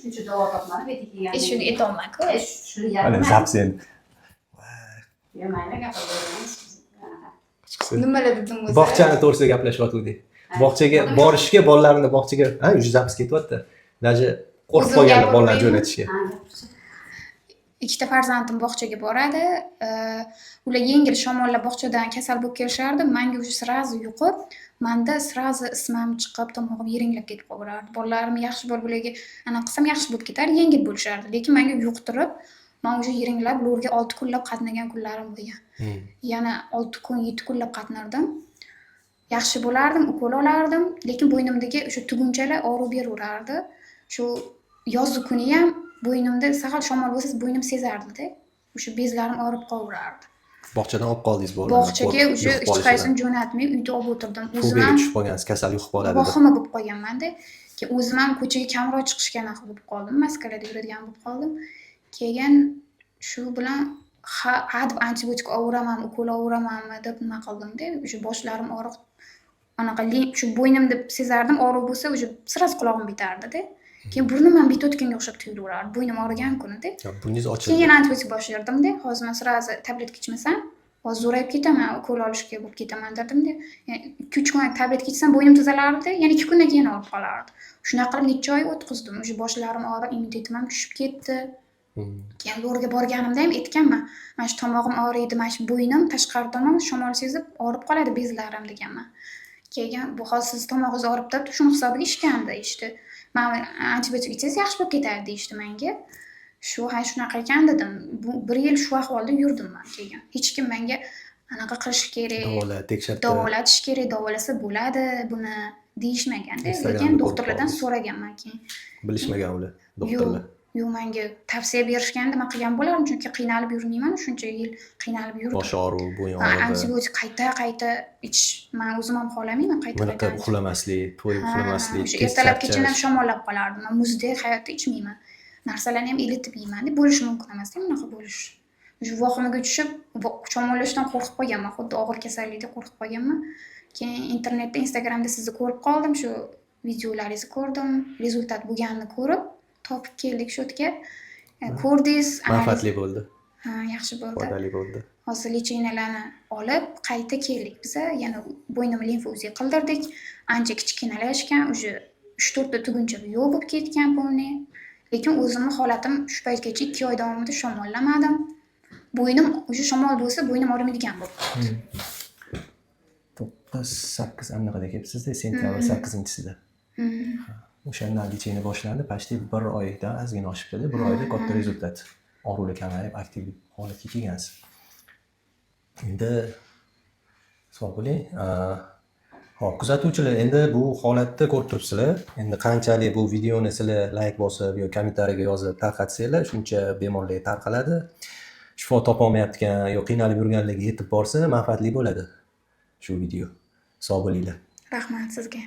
Shuncha davo topmadi beti kelgan. Shuni aytolmayman-ku. Shuni Mana yarim. sapsen. Yo mayli gapiramiz. Nimalar dedim o'zi? Bog'chani to'g'risida gaplashyotgandik. Bog'chaga borishga, bolalarni bog'chaga, juda zapis ketyapti. Даже qo'rqib qolganlar bolalarni jo'natishga. Ikkita farzandim bog'chaga boradi. Ular yengil shamollab bog'chadan kasal bo'lib kelishardi. Menga o'sha srazi yuqib, menda srazi ismim chiqib, tomog'im yiringlab ketib qoladi. Bolalarim yaxshi bo'lib ana qilsam yaxshi bo'lib ketar, yengil bo'lishardi. Lekin menga yuqtirib, men o'sha yiringlab ularga 6 kunlab qatnagan kunlarim bo'lgan. Yana 6 kun, 7 kunlab qatnardim. Yaxshi bo'lardim, ukol olardim, lekin bo'ynimdagi o'sha tugunchalar og'riq beraverardi. Shu yozgi kuni ham bo'ynimda sahal shamol bo'lsa, bo'ynim sezardi-da. O'sha bezlarim og'rib qolaverardi. Bog'chadan olib qoldingiz bolalarni. Bog'chaga o'sha hech qaysini jo'natmay uyda olib o'tirdim. O'zim ham tushib qolgansiz, kasal yuqib qoladi deb. Vahima bo'lib qolganman-da. Keyin o'zim ham ko'chaga kamroq chiqishga anaqa bo'lib qoldim, maskalada yuradigan bo'lib qoldim. Keyin shu bilan ha deb antibiotik ovuraman, ukol ovuramanmi deb nima qildim-da. O'sha boshlarim og'riq anaqa shu bo'ynimda sezardim, og'riq bo'lsa o'sha siras qulog'im bitardi-da. Keyin burnim ham bitayotganga o'xshab tuyulaverardi. Bo'ynim og'rigan kuni-da. Burningiz ochildi. Keyin antibiotik boshlardim-da. Hozir men siras tabletka ichmasam, hozir zo'rayib ketaman, ukol olishga bo'lib ketaman dedim-da. Yani 2-3 kun tabletka ichsam bo'ynim tozalardi, yana 2 kundan keyin og'rib qolardi. Shunaqa qilib necha oy o'tkazdim. O'sha boshlarim og'rib, immunitetim ham tushib ketdi. Keyin yo'lga borganimda ham aytganman. Mana shu tomog'im og'riydi, mana shu bo'ynim tashqari tomon shamol sezib og'rib qoladi bezlarim deganman. Keyin bu hozir siz tomog'ingiz og'rib turibdi, shuni hisobiga ishgandi ishdi. Men antibiotik ichsangiz yaxshi bo'lib ketadi deyishdi menga. Shu shunaqa ekan dedim. Bu 1 yil shu ahvolda yurdim men keyin. Hech kim menga anaqa qilish kerak, davolatish kerak, davolasa bo'ladi, buni deyishmagan-da. Lekin doktorlardan so'raganman keyin. Bilishmagan ular, doktorlar. Yo'q, menga tavsiya berishganda men qilgan bo'lardim, chunki qiynalib yurmayman, shuncha yil qiynalib yurdim. Bosh og'riq, bo'yin og'rig'i. Antibiotik qayta ichish men o'zim ham xohlamayman qayta. Uxlamaslik, to'yib uxlamaslik, ertalab kechani shamollab qolardim. Men muzdek hayotda ichmayman. Narsalarni ham elitib yeyman-da, bo'lishi mumkin emas-da bunaqa bo'lish. Shu vahimaga tushib, shamollashdan qo'rqib qolganman, xuddi og'ir kasallikdan qo'rqib qolganman. Keyin internetda, Instagramda sizni ko'rib qoldim, shu videolaringizni ko'rdim, rezultat bo'lganini ko'rib topib keldik shu yerga. Ko'rdingiz, manfaatli bo'ldi. Ha, yaxshi bo'ldi. Foydali bo'ldi. Hozir lecheniyalarni olib qayta keldik biz. Yana bo'ynim limfa uzi qildirdik. Ancha kichkinalashgan, o'sha 3-4 ta tuguncha yo'q bo'lib ketgan polni. Lekin o'zimning holatim shu paytgacha 2 oy davomida shamollamadim. Bo'ynim o'sha shamol bo'lsa, bo'ynim og'rimaydigan bo'ldi. 9-8 anaqada kelibsiz-da, sentyabr 8-sida. O'shandan lecheniya boshlandi, почти 1 oydan ozgina oshibdi-da, 1 oyda katta rezultat. Og'riqlar kamayib, aktiv holatga kelgansiz. Endi sog' bo'ling. Hop, kuzatuvchilar, endi bu holatda ko'rib turibsizlar. Endi qanchalik bu videoni sizlar like bosib yoki kommentariyaga yozib tarqatsanglar, shuncha bemorlarga tarqaladi. Shifo topolmayotgan yoki qiynalib yurganlarga yetib borsa, manfaatli bo'ladi shu video. Sog' bo'linglar. Rahmat sizga.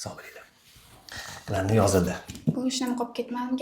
Sog' bo'linglar. Ularni yozildi. Bu ishni qolib ketmadim.